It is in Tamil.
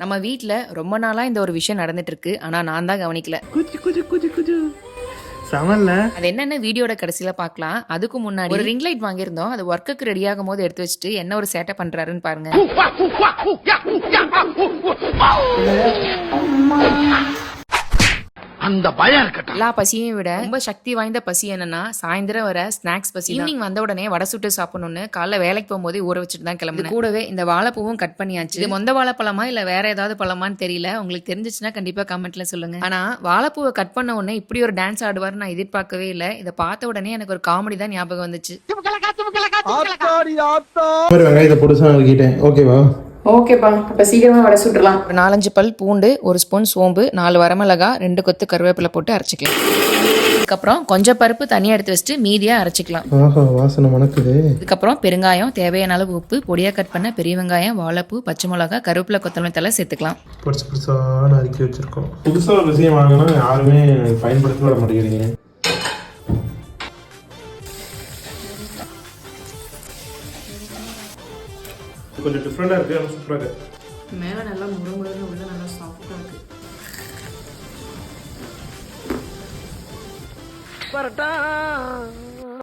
நம்ம வீட்ல ரொம்ப நாளா இந்த ஒரு விஷயம் நடந்துட்டு இருக்கு. ஆனா நான் தான் கவனிக்கல. சமல்ல அது என்னன்னு வீடியோட கடைசியில பார்க்கலாம். அதுக்கு முன்னாடி ஒரு ரிங் லைட் வாங்கியிருந்தோம். அது ஒர்க்குக்கு ரெடி ஆகும்போது எடுத்து வச்சுட்டு என்ன ஒரு சேட்டை பண்றாருன்னு பாருங்க. அந்த பயம் இருக்கட்டும். எல்லா பசியையும் விட ரொம்ப சக்தி வாய்ந்த பசி என்னன்னா சாயந்தரம் வர ஸ்நாக்ஸ் பசி. ஈவினிங் வந்த உடனே வடை சுட்டு சாப்பிடணும்னு காலைல வேலைக்கு போகும்போது ஊற வச்சுட்டு தான் கிளம்புனேன். கூடவே இந்த வாழைப்பூவும் கட் பண்ணியாச்சு. இது மொந்த வாழைப்பழமா இல்ல வேற ஏதாவது பழமான்னு தெரியல. உங்களுக்கு தெரிஞ்சிச்சுன்னா கண்டிப்பா கமெண்ட்ல சொல்லுங்க. ஆனா வாழைப்பூவை கட் பண்ண உடனே இப்படி ஒரு டான்ஸ் ஆடுவார் நான் எதிர்பார்க்கவே இல்லை. இதை பார்த்த உடனே எனக்கு ஒரு காமெடி தான் ஞாபகம் வந்துச்சு. வெங்காயத்தை பொடுசா நறுக்கிட்டேன். ஓகேவா? ஓகேப்பா, அப்ப சீக்கிரமா வடை சுட்டுலாம். ஒரு 4-5 பல் பூண்டு, ஒரு ஸ்பூன் சோம்பு, 4 வரமிளகா, 2 கொத்து கருவேப்பிலை போட்டு அரைச்சிக்கலாம். அதுக்கப்புறம் கொஞ்சம் பருப்பு தனியாக எடுத்து வச்சுட்டு மீதியாக அரைச்சிக்கலாம். ஆஹா, வாசனை மணக்குது. அதுக்கப்புறம் பெருங்காயம், தேவையான அளவு உப்பு, பொடியாக கட் பண்ண பெரிய வெங்காயம், வாழைப்பூ, பச்சை மிளகா, கருவேப்பிலை, கொத்தமல்லி தலை சேர்த்துக்கலாம். பொடிசு பொடிசா நறுக்கி வச்சிருக்கோம். புதுசாக ஒரு விஷயம் வாங்கினா யாருமே பயன்படுத்த விட மாட்டேங்கிறீங்க. கொஞ்சம் டிஃப்ரெண்டாக இருக்குது, ஆனால் சூப்பராக இருக்குது. மேலே நல்லா முருங்கன்னு உள்ள நல்லா சாஃப்டாக இருக்குது. பரட்டா